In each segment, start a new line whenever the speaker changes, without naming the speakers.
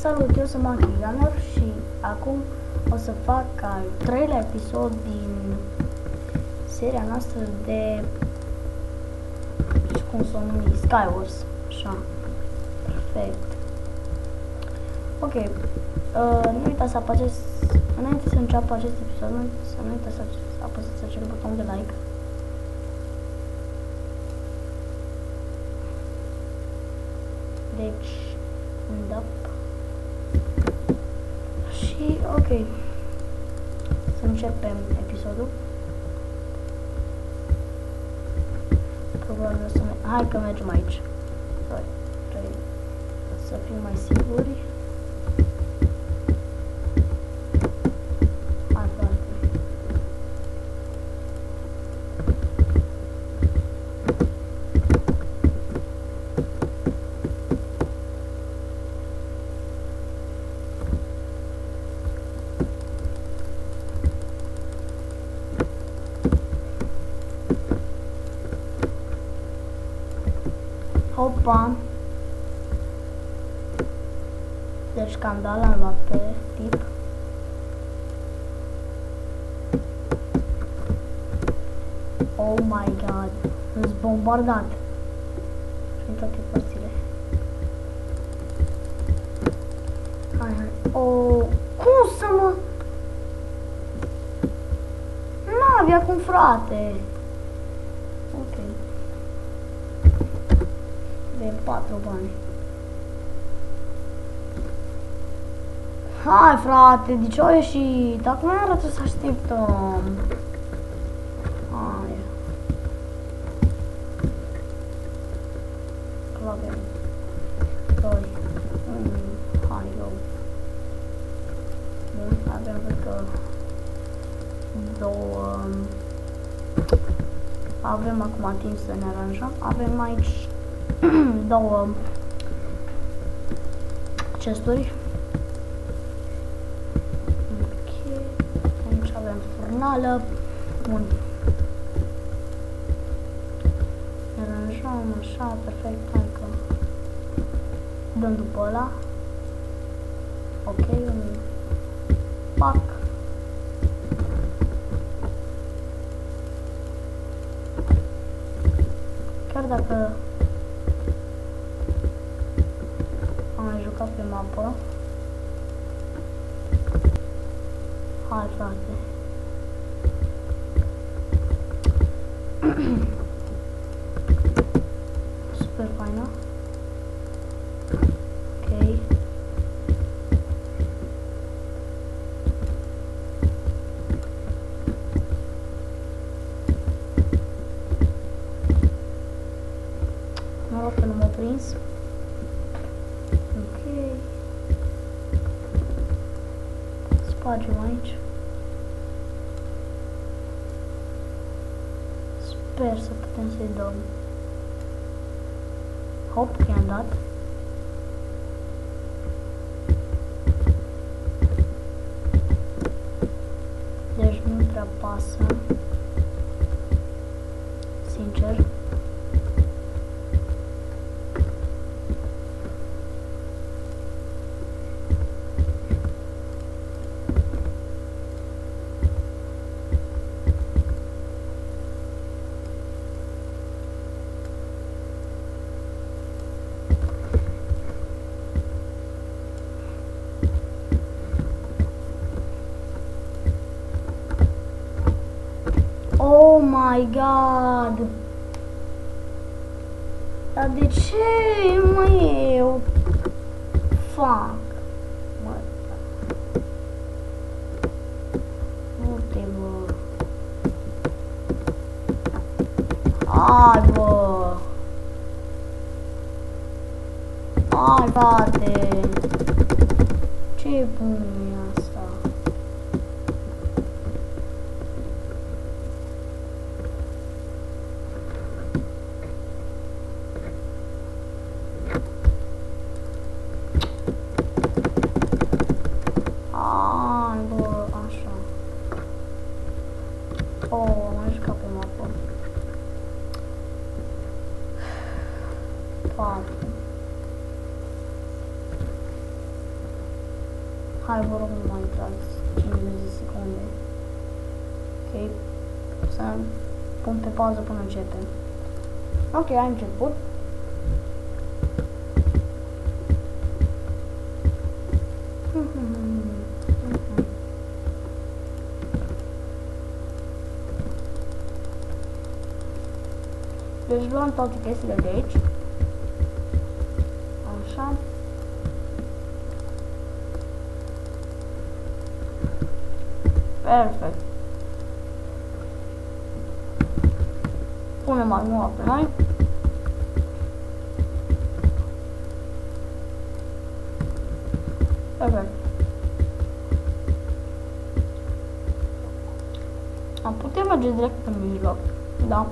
Salut, eu sunt Monkey Gunner și acum o să fac al treilea episod din seria noastră de, cum să o numi, Skywars, așa, perfect. Ok, nu uitați să apăsați, înainte să înceapă acest episod, nu uitați să apăsați acel buton de like. Deci, da. Și, ok, să începem episodul. Probabil să hai că mergem aici. 2, 3, să fim mai siguri. Hai, frate. Opa! Deci scandal am luat pe tip. Oh my god! Îți bombardat! Și în toate părțile. Hai, hai. Oh! Cum să mă... N-avea cum, frate! Ok. De 4 bani. Hai, frate, de ce au ieșit? Acum nu arată să așteptăm. Hai. Avem 2, 1, hai, go. Bun, avem, cred că, 2... Avem acum timp să ne aranjăm. Avem aici 2 chesturi. Ok, aici avem furnală. Bun. Ne aranjăm așa, perfect, hai că dăm după ăla. Ok, un pac. Chiar dacă am mai jucat pe mapă. Hai, frate. Super faină. Ok. Noroc că nu m-a prins. Ok. Spargem aici. Sper să putem să-i dăm. Hop, că i-am dat. Deci nu prea pasă. Sincer. Oh my god! Dar de ce mă eu fac? Mă, nu te bă. Hai bă! Hai, frate! Ce bun e asta? Oh, am mai jucat pe mapă. 4. Hai, vă rog, nu mai intrați 50 de secunde. Ok. Să pun pe pauză până începem. Ok, ai început. Deci luăm toate chestiile de aici. Așa. Perfect. Punem armura pe noi. Perfect. Am putea merge direct în mijloc. Da.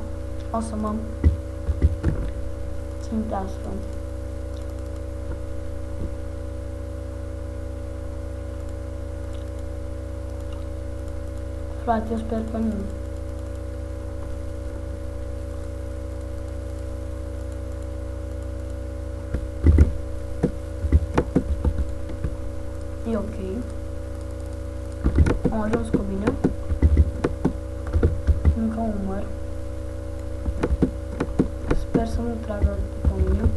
O să mă țintească. Frate, eu sper că nu. E ok. Am ajuns cu bine. Încă un măr. Sper să nu tragă după mine.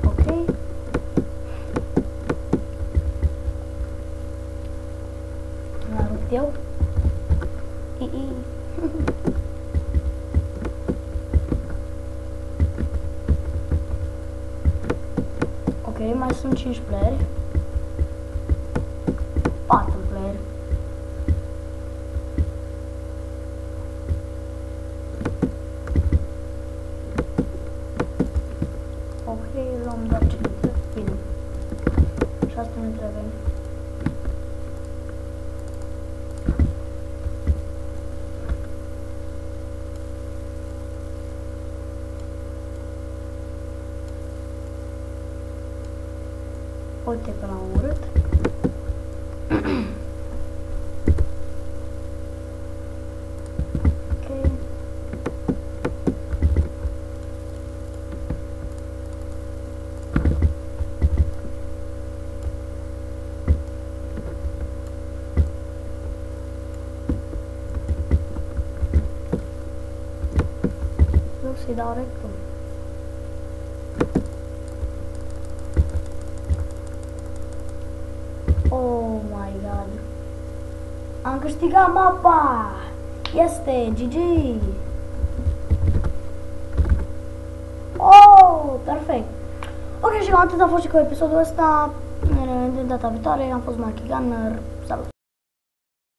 Ok. M-a rupt eu. Ok, mai sunt 5 playeri. 4 playeri. Ok, luăm doar ce ne trebuie. Bine. Și asta ne trebuie. Uite că l-am urât. Ok. Vreau să-i dau recul. Oh my god. Am câștigat mapa! Este GG! Oh, perfect! Ok, și cam atât a fost și cu episodul ăsta. Ne revedem data viitoare. Am fost Marky Gunner. Salut!